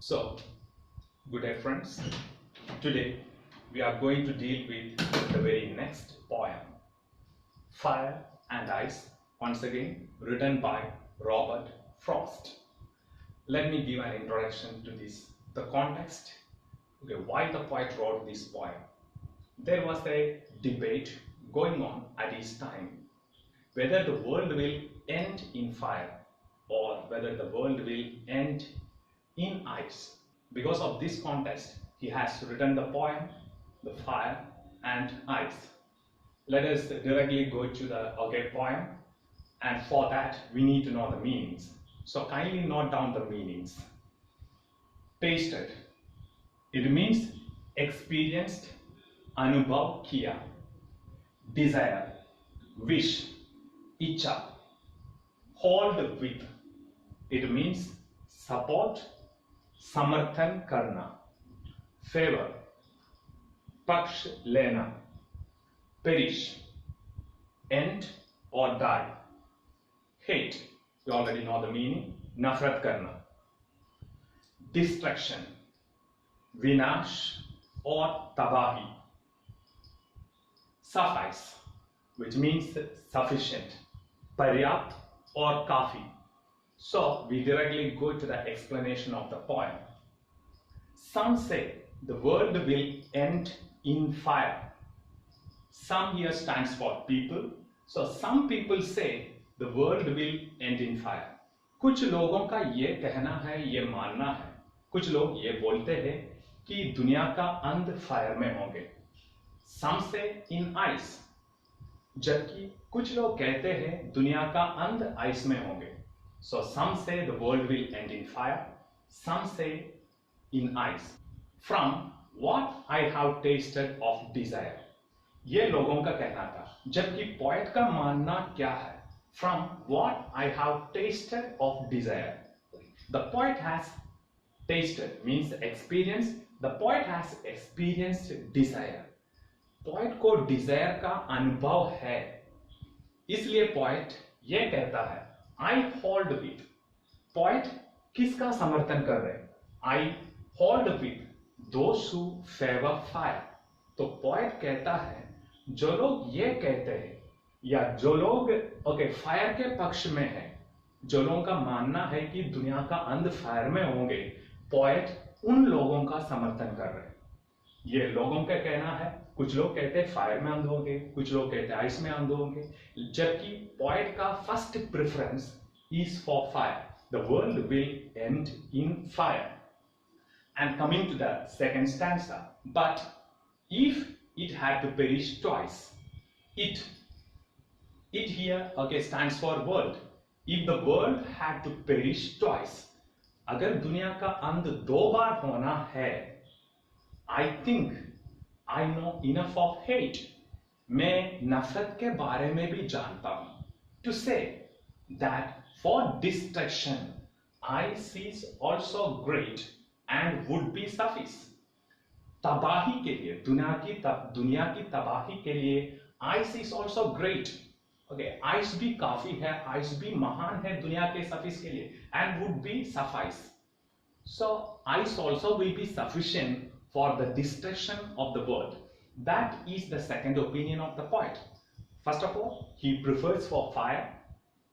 So, good day friends. Today we are going to deal with the very next poem, Fire and Ice, once again written by Robert Frost. Let me give an introduction to this, the context, why the poet wrote this poem. There was a debate going on at his time whether the world will end in fire or whether the world will end in ice. Because of this contest, he has written the poem, The Fire and Ice. Let us directly go to the poem, and for that we need to know the meanings. So kindly note down the meanings. Tasted, it means experienced, anubhav kiya. Desire, wish, icha. Hold with, it means support, समर्थन करना. Favor, पक्ष लेना. Perish, end or die. Hate, you already know the meaning, नफरत करना. Destruction, विनाश or तबाही. Suffice, which means sufficient, पर्याप्त or काफी. So we directly go to the explanation of the poem. Some say the world will end in fire. Some here stands for people. So some people say the world will end in fire. कुछ लोगों का ये कहना है, ये मानना है. कुछ लोग ये बोलते हैं कि दुनिया का अंत फायर में होंगे. Some say in ice. जबकि कुछ लोग कहते हैं दुनिया का अंत आइस में होंगे. So some say the world will end in fire, some say in ice. From what I have tasted of desire, ये लोगों का कहना था. जबकि पोएट का मानना क्या है? From what I have tasted of desire. The poet has tasted means experience. The poet has experienced desire. Poet को डिजायर का अनुभव है, इसलिए पोएट ये कहता है I hold with. पोएट किसका समर्थन कर रहे हैं? I hold with those who favor fire. तो पोएट कहता है जो लोग ये कहते हैं या जो लोग फायर के पक्ष में है, जो लोगों का मानना है कि दुनिया का अंत फायर में होंगे, पोएट उन लोगों का समर्थन कर रहे हैं. ये लोगों का कहना है. कुछ लोग कहते हैं फायर में अंध होंगे, कुछ लोग कहते हैं आइस में अंध होंगे, जबकि पोएट का first preference is for fire. The world will end in fire. And coming to the second stanza, but if it had to perish twice, it here stands for world. If the world had to perish twice, अगर दुनिया का अंत दो बार होना है, I think I know enough of hate. मैं नफरत के बारे में भी जानता हूं. To say that for destruction, ice is also great and would be suffice. तबाही के लिए, दुनिया की तबाही के लिए ice is also great. Ice भी काफी है, आइस भी महान है दुनिया के सफिस के लिए, and would be suffice. So ice also will be sufficient for the destruction of the world. That is the second opinion of the poet. First of all, he prefers for fire,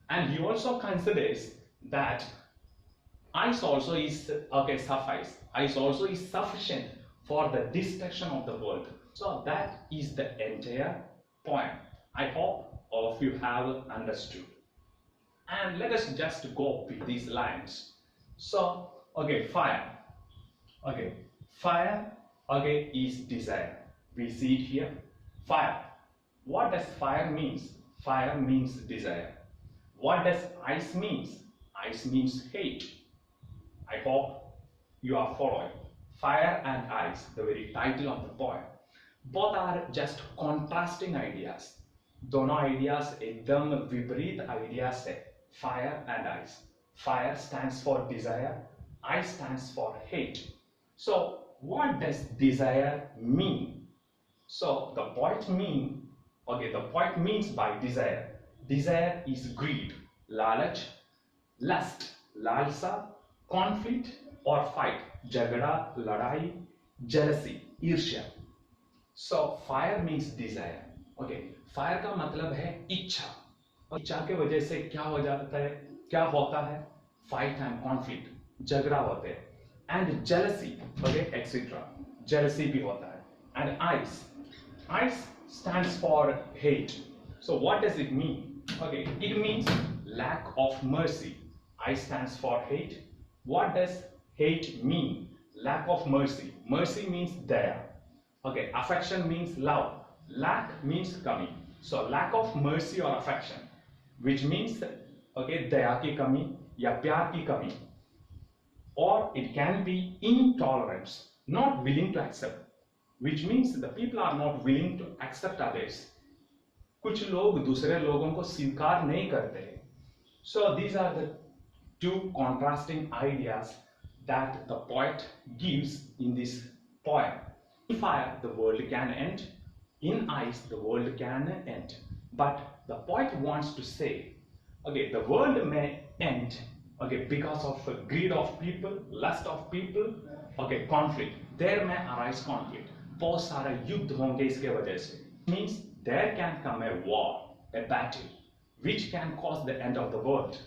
and he also considers that ice also is suffice. Ice also is sufficient for the destruction of the world. So that is the entire poem. I hope all of you have understood. And let us just go with these lines. So, fire. Fire is desire. We see it here. Fire. What does fire means? Fire means desire. What does ice means? Ice means hate. I hope you are following. Fire and ice, the very title of the poem. Both are just contrasting ideas. दोनों ideas एकदम विपरीत ideas है. Fire and ice. Fire stands for desire, ice stands for hate. So what does desire mean? So the poet means by desire is greed, लालच, lust, लालसा, conflict और fight. झगड़ा, लड़ाई, jealousy, ईर्ष्या. So fire means desire. Okay, fire का मतलब है इच्छा. इच्छा के वजह से क्या हो जाता है, क्या होता है? Fight and conflict, झगड़ा होते हैं. And jealousy, okay, etc. Jealousy भी होता है. And ice stands for hate. So what does it mean? Okay, it means lack of mercy. I stands for hate. What does hate mean? Lack of mercy. Mercy means daya. Okay, affection means love. Lack means kami. So lack of mercy or affection, which means okay, daya ki kami ya pyar ki kami. Or it can be intolerance, not willing to accept, which means the people are not willing to accept others. कुछ लोग दूसरे लोगों को स्वीकार नहीं करते. So these are the two contrasting ideas that the poet gives in this poem. In fire, the world can end. In ice, the world can end. But the poet wants to say, okay, the world may end, okay, because of greed of people, lust of people, okay, conflict. There may arise conflict. बहुत सारे युद्ध होंगे इसके वजह से. Means there can come a war, a battle, which can cause the end of the world.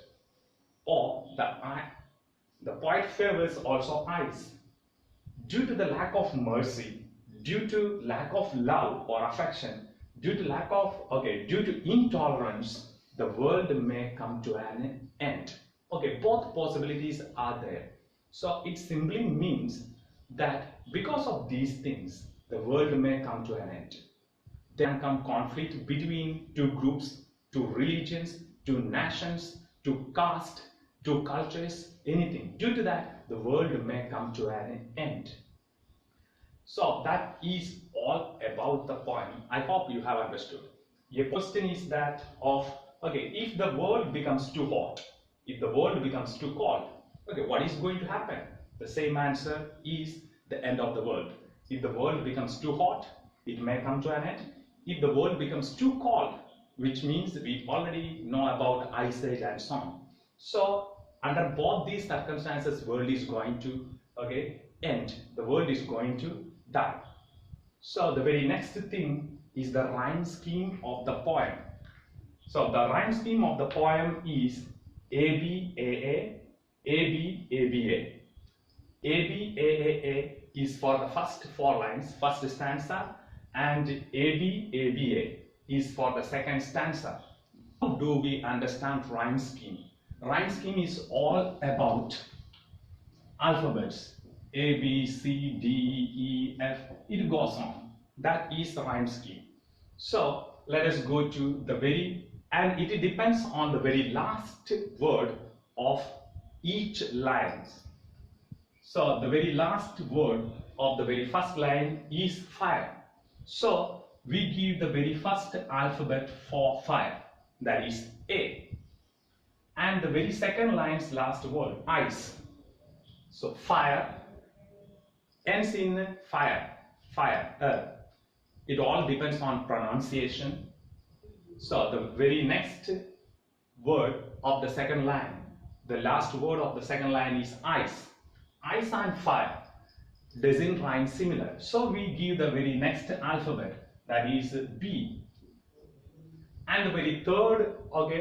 Or the poet favors also ice. Due to the lack of mercy, due to lack of love or affection, due to intolerance, the world may come to an end. Okay, both possibilities are there. So it simply means that because of these things, the world may come to an end. There can come conflict between two groups, two religions, two nations, two caste, two cultures, anything. Due to that, the world may come to an end. So that is all about the poem. I hope you have understood. Your question is that of, okay, if the world becomes too hot, if the world becomes too cold, okay, what is going to happen? The same answer is the end of the world. If the world becomes too hot, it may come to an end. If the world becomes too cold, which means we already know about ice age and so on. So under both these circumstances, world is going to end. The world is going to die. So the very next thing is the rhyme scheme of the poem. So the rhyme scheme of the poem is ABAA, ABABA. ABAA is for the first four lines, first stanza, and ABABA is for the second stanza. How do we understand rhyme scheme? Rhyme scheme is all about alphabets. A, B, C, D, E, F, it goes on. That is the rhyme scheme. So let us go to the and it depends on the very last word of each line. So the very last word of the very first line is fire. So we give the very first alphabet for fire, that is A. And the very second line's last word, ice. So fire ends in fire, fire. It all depends on pronunciation. So the very next word of the second line, the last word of the second line is ice. Ice and fire doesn't rhyme similar. So we give the very next alphabet, that is B. And the very third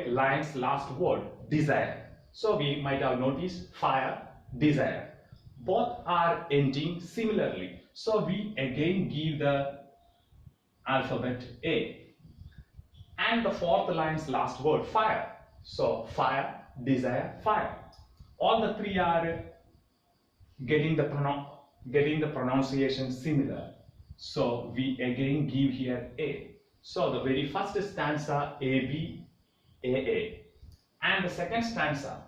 line's last word, desire. So we might have noticed fire, desire. Both are ending similarly. So we again give the alphabet A. And the fourth line's last word, fire. So fire, desire, fire. All the three are getting the pronunciation similar. So we again give here A. So the very first stanza A, B, A, A. And the second stanza,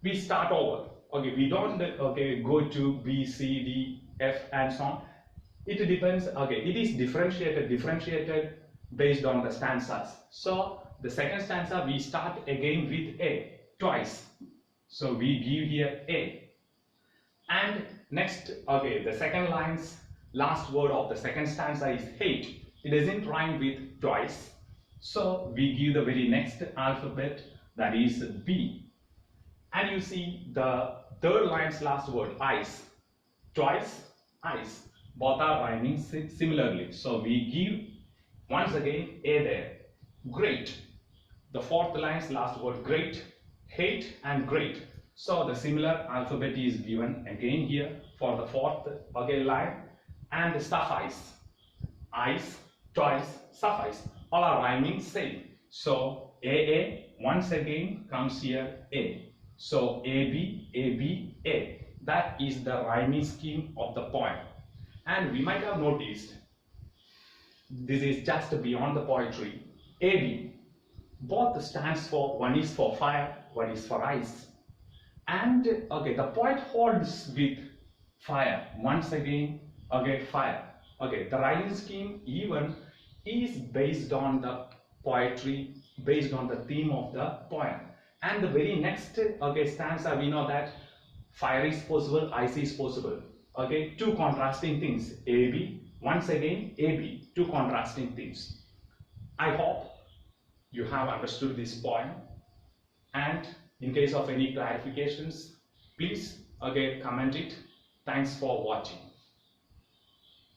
we start over. Okay, we don't go to B, C, D, F and so on. It depends, it is differentiated based on the stanzas. So the second stanza we start again with A twice. So we give here A. And next, the second line's last word of the second stanza is hate. It doesn't rhyme with twice. So we give the very next alphabet, that is B. And you see the third line's last word, ice. twice, ice. Both are rhyming similarly. So we give once again A there. Great. The fourth line's last word great, hate and great. So the similar alphabet is given again here for the fourth line, and suffice. Ice, twice, suffice. All are rhyming same. So AA once again comes here A. So AB, AB, A. That is the rhyming scheme of the poem. And we might have noticed this is just beyond the poetry. AB. Both stands for, one is for fire, one is for ice. And okay, the poet holds with fire once again, okay, fire. Okay, the rhyming scheme even is based on the poetry, based on the theme of the poem. And the very next okay stanza, we know that fire is possible, ice is possible. Okay, two contrasting things. AB, once again AB, two contrasting things. I hope you have understood this poem, and in case of any clarifications, please again comment it. Thanks for watching.